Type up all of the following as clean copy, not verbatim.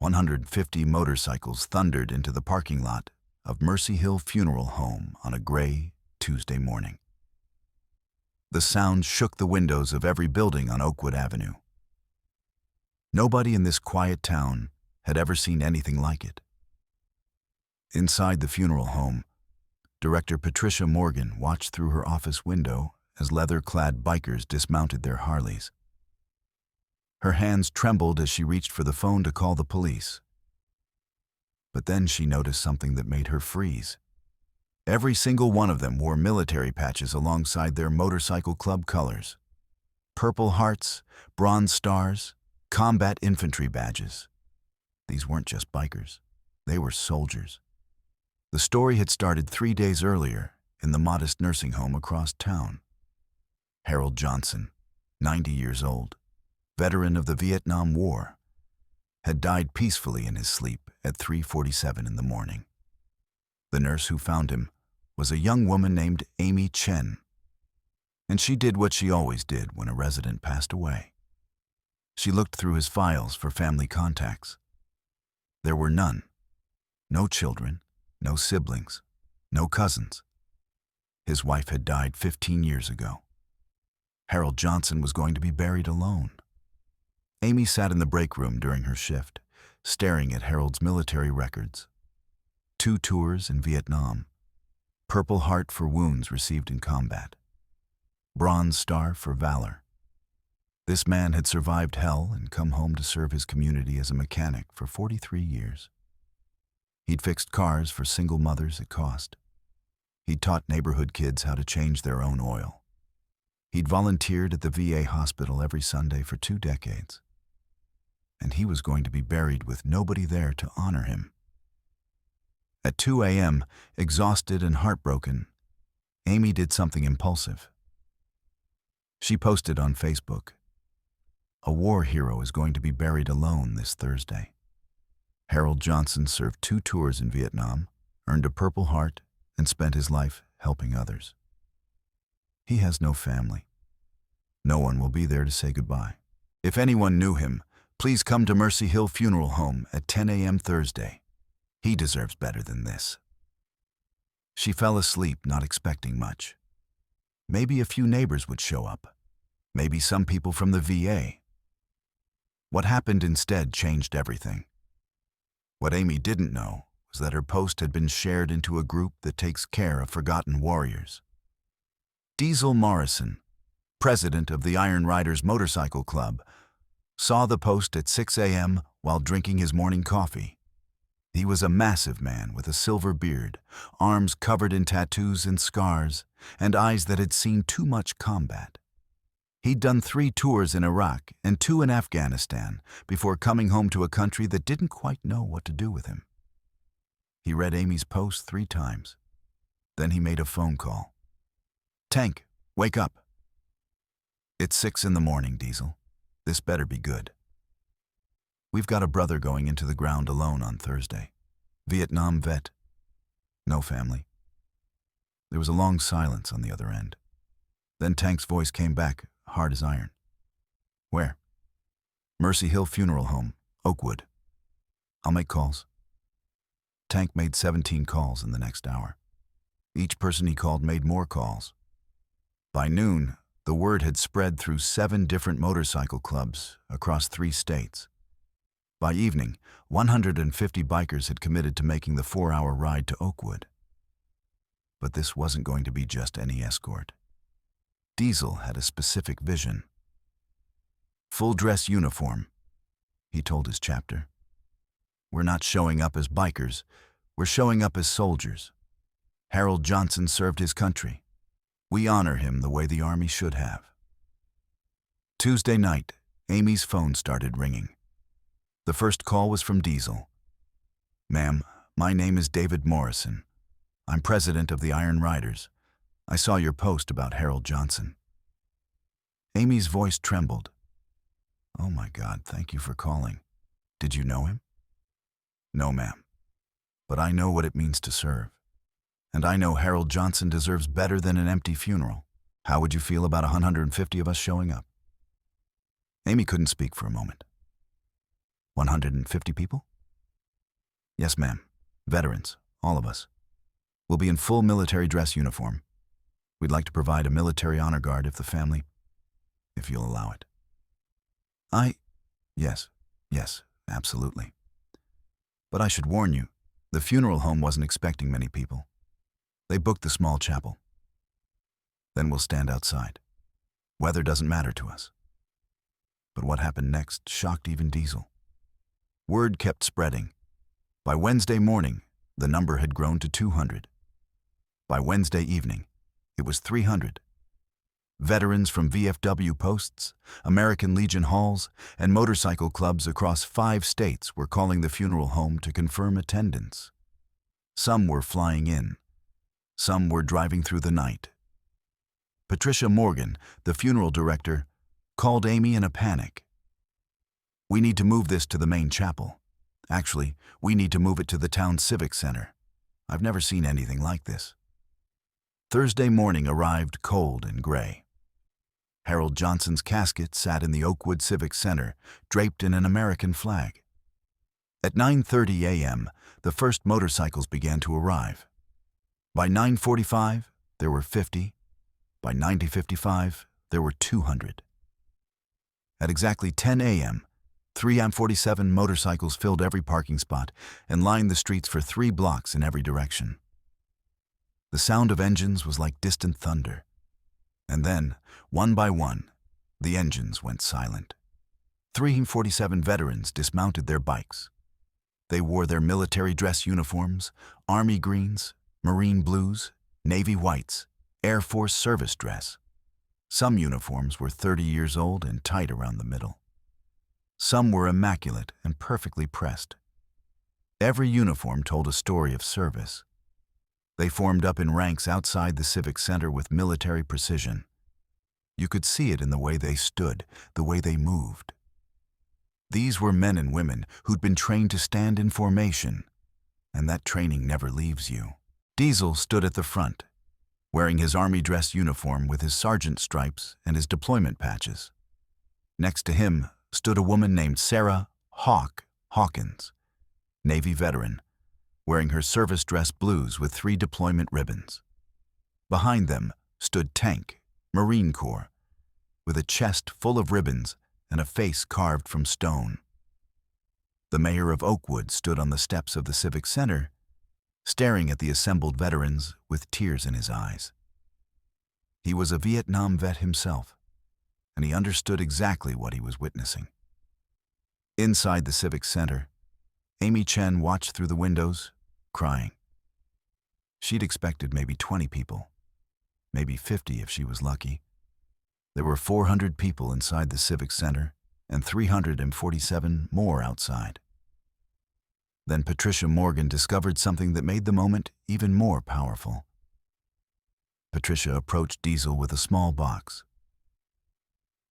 150 motorcycles thundered into the parking lot of Mercy Hill Funeral Home on a gray Tuesday morning. The sound shook the windows of every building on Oakwood Avenue. Nobody in this quiet town had ever seen anything like it. Inside the funeral home, Director Patricia Morgan watched through her office window as leather-clad bikers dismounted their Harleys. Her hands trembled as she reached for the phone to call the police. But then she noticed something that made her freeze. Every single one of them wore military patches alongside their motorcycle club colors. Purple Hearts, Bronze Stars, Combat Infantry badges. These weren't just bikers, they were soldiers. The story had started 3 days earlier in the modest nursing home across town. Harold Johnson, 90 years old, veteran of the Vietnam War, had died peacefully in his sleep at 3:47 in the morning. The nurse who found him was a young woman named Amy Chen, and she did what she always did when a resident passed away. She looked through his files for family contacts. There were none. No children, no siblings, no cousins. His wife had died 15 years ago. Harold Johnson was going to be buried alone. Amy sat in the break room during her shift, staring at Harold's military records. 2 tours in Vietnam, Purple Heart for wounds received in combat, Bronze Star for valor. This man had survived hell and come home to serve his community as a mechanic for 43 years. He'd fixed cars for single mothers at cost. He'd taught neighborhood kids how to change their own oil. He'd volunteered at the VA hospital every Sunday for 2 decades. And he was going to be buried with nobody there to honor him. At 2 a.m., exhausted and heartbroken, Amy did something impulsive. She posted on Facebook, "A war hero is going to be buried alone this Thursday. Harold Johnson served 2 tours in Vietnam, earned a Purple Heart, and spent his life helping others. He has no family. No one will be there to say goodbye. If anyone knew him, please come to Mercy Hill Funeral Home at 10 a.m. Thursday. He deserves better than this." She fell asleep, not expecting much. Maybe a few neighbors would show up. Maybe some people from the VA. What happened instead changed everything. What Amy didn't know was that her post had been shared into a group that takes care of forgotten warriors. Diesel Morrison, president of the Iron Riders Motorcycle Club, saw the post at 6 a.m. while drinking his morning coffee. He was a massive man with a silver beard, arms covered in tattoos and scars, and eyes that had seen too much combat. He'd done 3 tours in Iraq and 2 in Afghanistan before coming home to a country that didn't quite know what to do with him. He read Amy's post 3 times. Then he made a phone call. "Tank, wake up. It's 6 in the morning, Diesel. This better be good. We've got a brother going into the ground alone on Thursday. Vietnam vet. No family." There was a long silence on the other end. Then Tank's voice came back, hard as iron. "Where?" "Mercy Hill Funeral Home, Oakwood. I'll make calls." Tank made 17 calls in the next hour. Each person he called made more calls. By noon, the word had spread through 7 different motorcycle clubs across 3 states. By evening, 150 bikers had committed to making the 4-hour ride to Oakwood. But this wasn't going to be just any escort. Diesel had a specific vision. "Full-dress uniform," he told his chapter. "We're not showing up as bikers, we're showing up as soldiers. Harold Johnson served his country. We honor him the way the Army should have." Tuesday night, Amy's phone started ringing. The first call was from Diesel. "Ma'am, my name is David Morrison. I'm president of the Iron Riders. I saw your post about Harold Johnson." Amy's voice trembled. "Oh my God, thank you for calling. Did you know him?" "No, ma'am. But I know what it means to serve. And I know Harold Johnson deserves better than an empty funeral. How would you feel about 150 of us showing up?" Amy couldn't speak for a moment. 150 people? Yes, ma'am. Veterans, all of us. We'll be in full military dress uniform. We'd like to provide a military honor guard if you'll allow it. Yes, absolutely. But I should warn you, the funeral home wasn't expecting many people. They booked the small chapel. Then we'll stand outside. Weather doesn't matter to us. But what happened next shocked even Diesel. Word kept spreading. By Wednesday morning, the number had grown to 200. By Wednesday evening, it was 300. Veterans from VFW posts, American Legion halls, and motorcycle clubs across 5 states were calling the funeral home to confirm attendance. Some were flying in. Some were driving through the night. Patricia Morgan, the funeral director, called Amy in a panic. "We need to move this to the main chapel. Actually, we need to move it to the town civic center. I've never seen anything like this." Thursday morning arrived cold and gray. Harold Johnson's casket sat in the Oakwood Civic Center, draped in an American flag. At 9:30 a.m., the first motorcycles began to arrive. By 9:45, there were 50. By 9:55, there were 200. At exactly 10 a.m., 3 M47 motorcycles filled every parking spot and lined the streets for 3 blocks in every direction. The sound of engines was like distant thunder. And then, one by one, the engines went silent. 3 M47 veterans dismounted their bikes. They wore their military dress uniforms, Army greens, Marine blues, Navy whites, Air Force service dress. Some uniforms were 30 years old and tight around the middle. Some were immaculate and perfectly pressed. Every uniform told a story of service. They formed up in ranks outside the Civic Center with military precision. You could see it in the way they stood, the way they moved. These were men and women who'd been trained to stand in formation, and that training never leaves you. Diesel stood at the front, wearing his Army dress uniform with his sergeant stripes and his deployment patches. Next to him stood a woman named Sarah Hawkins, Navy veteran, wearing her service dress blues with 3 deployment ribbons. Behind them stood Tank, Marine Corps, with a chest full of ribbons and a face carved from stone. The mayor of Oakwood stood on the steps of the Civic Center, staring at the assembled veterans with tears in his eyes. He was a Vietnam vet himself, and he understood exactly what he was witnessing. Inside the Civic Center, Amy Chen watched through the windows, crying. She'd expected maybe 20 people, maybe 50 if she was lucky. There were 400 people inside the Civic Center and 347 more outside. Then Patricia Morgan discovered something that made the moment even more powerful. Patricia approached Diesel with a small box.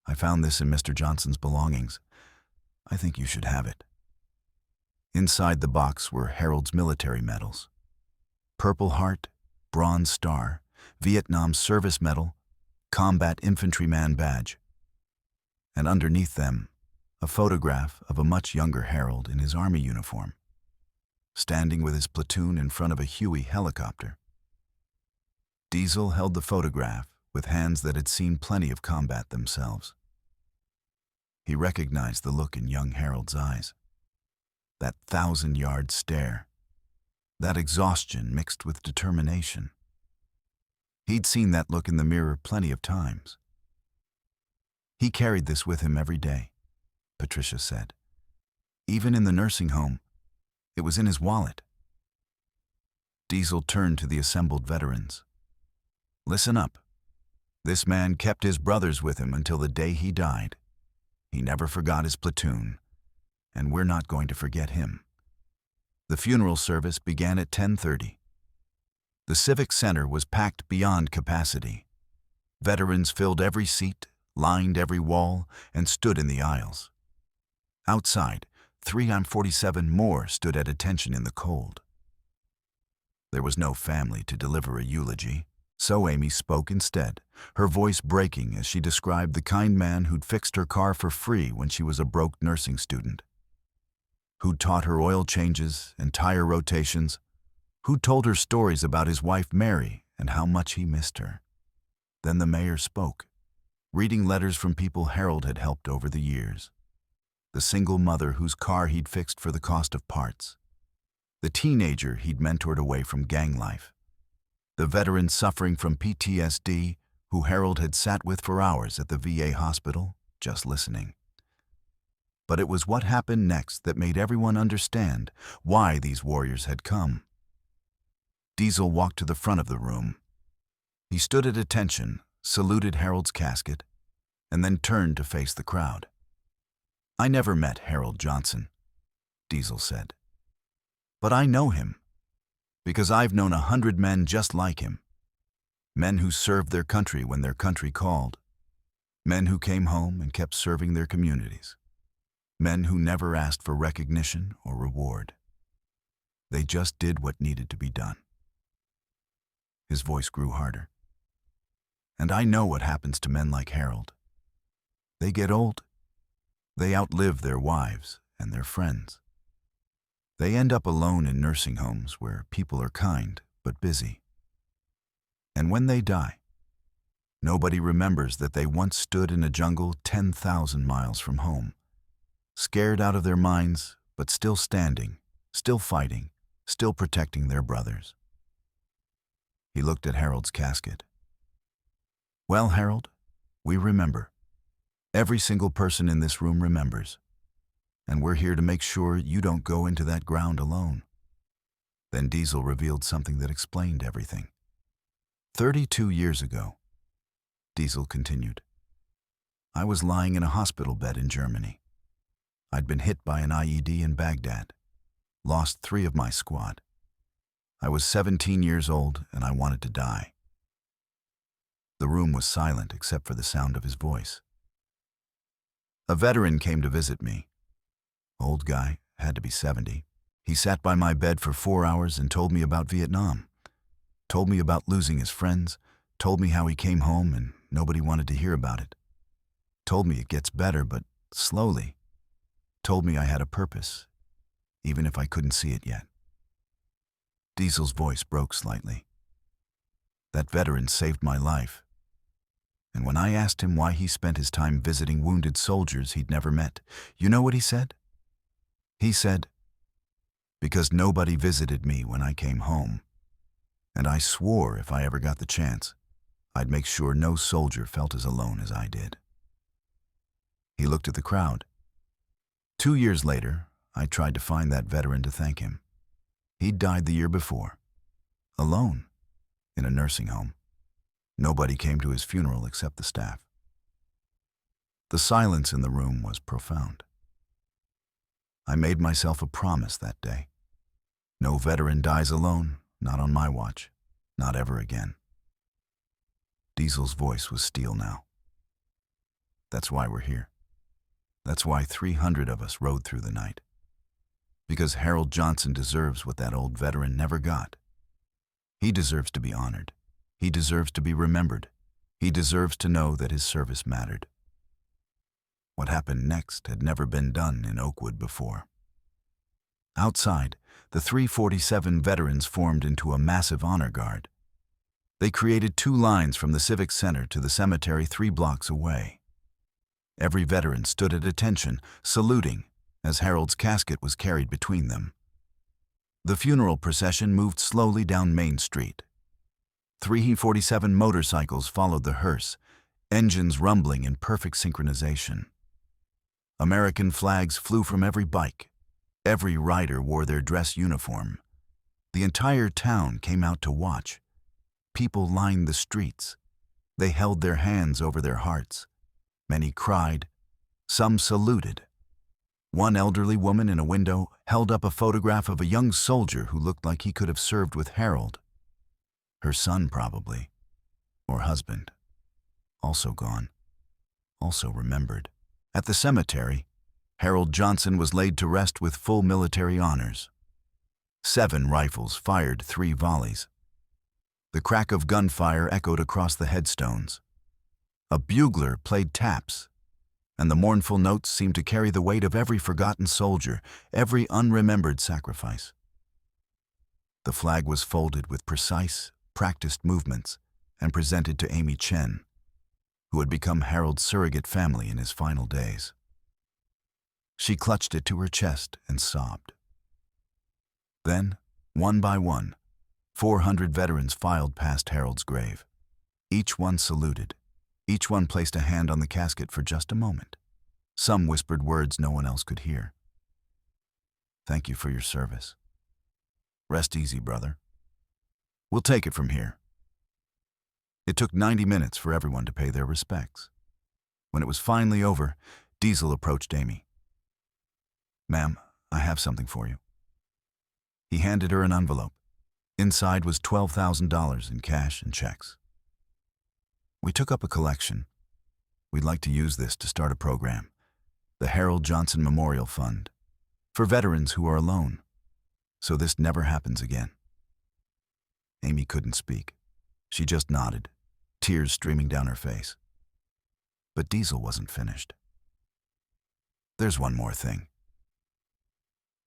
"I found this in Mr. Johnson's belongings. I think you should have it." Inside the box were Harold's military medals: Purple Heart, Bronze Star, Vietnam Service Medal, Combat Infantryman Badge. And underneath them, a photograph of a much younger Harold in his Army uniform, standing with his platoon in front of a Huey helicopter. Diesel held the photograph with hands that had seen plenty of combat themselves. He recognized the look in young Harold's eyes. That 1,000-yard stare, that exhaustion mixed with determination. He'd seen that look in the mirror plenty of times. He carried this with him every day, Patricia said. Even in the nursing home, it was in his wallet. Diesel turned to the assembled veterans. "Listen up. This man kept his brothers with him until the day he died. He never forgot his platoon, and we're not going to forget him." The funeral service began at 10:30. The Civic Center was packed beyond capacity. Veterans filled every seat, lined every wall, and stood in the aisles. Outside, 3 M47 more stood at attention in the cold. There was no family to deliver a eulogy, so Amy spoke instead, her voice breaking as she described the kind man who'd fixed her car for free when she was a broke nursing student. who'd taught her oil changes and tire rotations, who told her stories about his wife Mary and how much he missed her. Then the mayor spoke, reading letters from people Harold had helped over the years. The single mother whose car he'd fixed for the cost of parts. The teenager he'd mentored away from gang life. The veteran suffering from PTSD who Harold had sat with for hours at the VA hospital, just listening. But it was what happened next that made everyone understand why these warriors had come. Diesel walked to the front of the room. He stood at attention, saluted Harold's casket, and then turned to face the crowd. "I never met Harold Johnson," Diesel said. "But I know him, because I've known 100 men just like him. Men who served their country when their country called. Men who came home and kept serving their communities. Men who never asked for recognition or reward. They just did what needed to be done." His voice grew harder. "And I know what happens to men like Harold. They get old. They outlive their wives and their friends. They end up alone in nursing homes where people are kind but busy. And when they die, nobody remembers that they once stood in a jungle 10,000 miles from home, scared out of their minds, but still standing, still fighting, still protecting their brothers." He looked at Harold's casket. "Well, Harold, we remember. Every single person in this room remembers. And we're here to make sure you don't go into that ground alone." Then Diesel revealed something that explained everything. 32 years ago, Diesel continued, "I was lying in a hospital bed in Germany. I'd been hit by an IED in Baghdad, lost 3 of my squad. I was 17 years old and I wanted to die." The room was silent except for the sound of his voice. "A veteran came to visit me. Old guy, had to be 70. He sat by my bed for 4 hours and told me about Vietnam. Told me about losing his friends, told me how he came home and nobody wanted to hear about it. Told me it gets better, but slowly. Told me I had a purpose, even if I couldn't see it yet." Diesel's voice broke slightly. "That veteran saved my life. And when I asked him why he spent his time visiting wounded soldiers he'd never met, you know what he said? He said, 'Because nobody visited me when I came home. And I swore if I ever got the chance, I'd make sure no soldier felt as alone as I did.'" He looked at the crowd. 2 years later, I tried to find that veteran to thank him. He'd died the year before, alone, in a nursing home. Nobody came to his funeral except the staff. The silence in the room was profound. I made myself a promise that day. No veteran dies alone, not on my watch, not ever again. Diesel's voice was steel now. That's why we're here. That's why 300 of us rode through the night. Because Harold Johnson deserves what that old veteran never got. He deserves to be honored. He deserves to be remembered. He deserves to know that his service mattered. What happened next had never been done in Oakwood before. Outside, the 347 veterans formed into a massive honor guard. They created 2 lines from the Civic Center to the cemetery 3 blocks away. Every veteran stood at attention, saluting, as Harold's casket was carried between them. The funeral procession moved slowly down Main Street. 347 motorcycles followed the hearse, engines rumbling in perfect synchronization. American flags flew from every bike. Every rider wore their dress uniform. The entire town came out to watch. People lined the streets. They held their hands over their hearts. Many cried. Some saluted. One elderly woman in a window held up a photograph of a young soldier who looked like he could have served with Harold. Her son, probably. Or husband. Also gone. Also remembered. At the cemetery, Harold Johnson was laid to rest with full military honors. 7 rifles fired 3 volleys. The crack of gunfire echoed across the headstones. A bugler played taps. and the mournful notes seemed to carry the weight of every forgotten soldier, every unremembered sacrifice. The flag was folded with precise, practiced movements and presented to Amy Chen, who had become Harold's surrogate family in his final days. She clutched it to her chest and sobbed. Then, one by one, 400 veterans filed past Harold's grave. Each one saluted. Each one placed a hand on the casket for just a moment. Some whispered words no one else could hear. "Thank you for your service. Rest easy, brother. We'll take it from here." It took 90 minutes for everyone to pay their respects. When it was finally over, Diesel approached Amy. "Ma'am, I have something for you." He handed her an envelope. Inside was $12,000 in cash and checks. "We took up a collection. We'd like to use this to start a program, the Harold Johnson Memorial Fund, for veterans who are alone, so this never happens again." Amy couldn't speak. She just nodded, tears streaming down her face. But Diesel wasn't finished. "There's one more thing."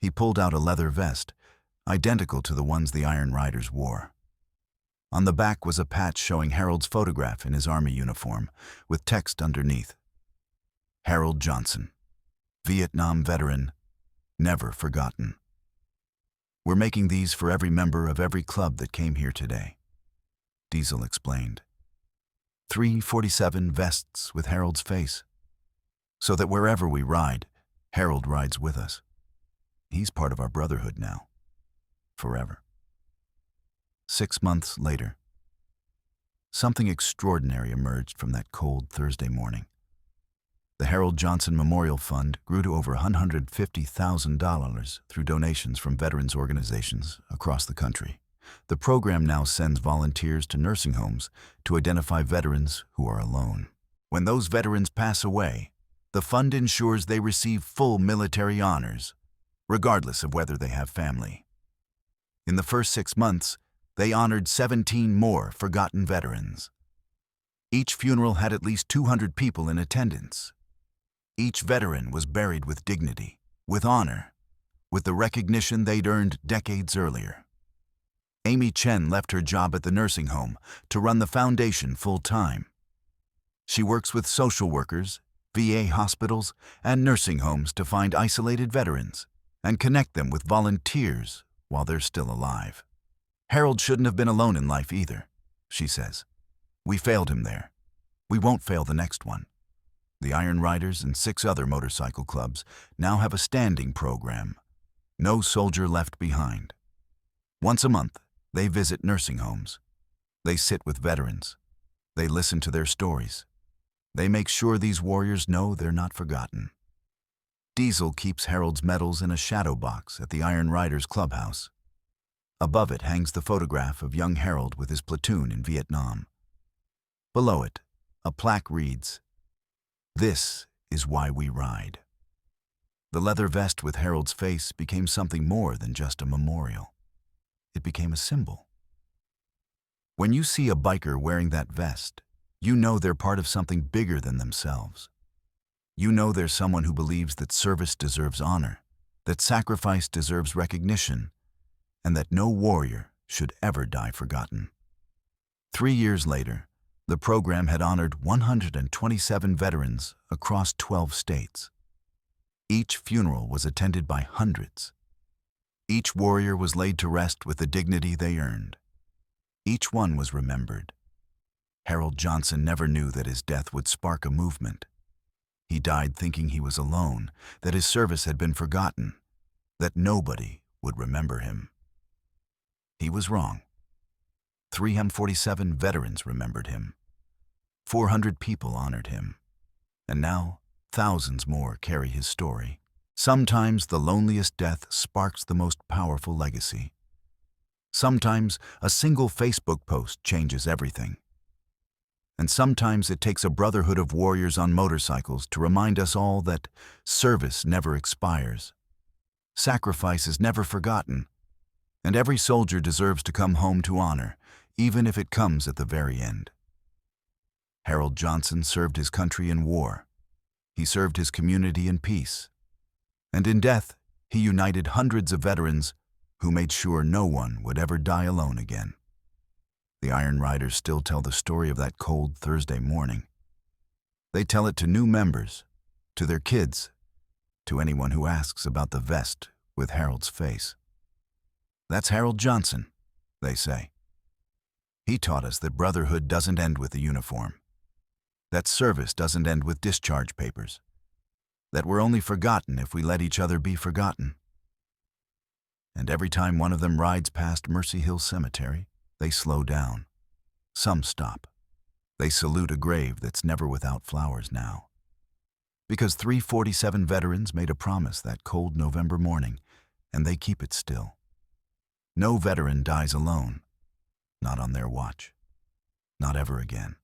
He pulled out a leather vest, identical to the ones the Iron Riders wore. On the back was a patch showing Harold's photograph in his army uniform, with text underneath. "Harold Johnson, Vietnam veteran, never forgotten. We're making these for every member of every club that came here today," Diesel explained. 347 vests with Harold's face, so that wherever we ride, Harold rides with us. He's part of our Brotherhood now, forever. 6 months later, something extraordinary emerged from that cold Thursday morning. The Harold Johnson Memorial Fund grew to over $150,000 through donations from veterans organizations across the country. The program now sends volunteers to nursing homes to identify veterans who are alone. When those veterans pass away, the fund ensures they receive full military honors, regardless of whether they have family. In the first 6 months, they honored 17 more forgotten veterans. Each funeral had at least 200 people in attendance. Each veteran was buried with dignity, with honor, with the recognition they'd earned decades earlier. Amy Chen left her job at the nursing home to run the foundation full-time. She works with social workers, VA hospitals, and nursing homes to find isolated veterans and connect them with volunteers while they're still alive. "Harold shouldn't have been alone in life either," she says. "We failed him there. We won't fail the next one." The Iron Riders and 6 other motorcycle clubs now have a standing program, No Soldier Left Behind. Once a month, they visit nursing homes. They sit with veterans. They listen to their stories. They make sure these warriors know they're not forgotten. Diesel keeps Harold's medals in a shadow box at the Iron Riders clubhouse. Above it hangs the photograph of young Harold with his platoon in Vietnam. Below it, a plaque reads, "This is why we ride." The leather vest with Harold's face became something more than just a memorial. It became a symbol. When you see a biker wearing that vest, you know they're part of something bigger than themselves. You know there's someone who believes that service deserves honor, that sacrifice deserves recognition, and that no warrior should ever die forgotten. 3 years later, the program had honored 127 veterans across 12 states. Each funeral was attended by hundreds. Each warrior was laid to rest with the dignity they earned. Each one was remembered. Harold Johnson never knew that his death would spark a movement. He died thinking he was alone, that his service had been forgotten, that nobody would remember him. He was wrong. 347 veterans remembered him. 400 people honored him. And now, thousands more carry his story. Sometimes the loneliest death sparks the most powerful legacy. Sometimes a single Facebook post changes everything. And sometimes it takes a brotherhood of warriors on motorcycles to remind us all that service never expires. Sacrifice is never forgotten, and every soldier deserves to come home to honor, even if it comes at the very end. Harold Johnson served his country in war. he served his community in peace. And in death, he united hundreds of veterans who made sure no one would ever die alone again. The Iron Riders still tell the story of that cold Thursday morning. They tell it to new members, to their kids, to anyone who asks about the vest with Harold's face. "That's Harold Johnson," they say. "He taught us that brotherhood doesn't end with the uniform, that service doesn't end with discharge papers, that we're only forgotten if we let each other be forgotten." And every time one of them rides past Mercy Hill Cemetery, they slow down. Some stop. They salute a grave that's never without flowers now. Because 347 veterans made a promise that cold November morning, and they keep it still. No veteran dies alone. Not on their watch. Not ever again.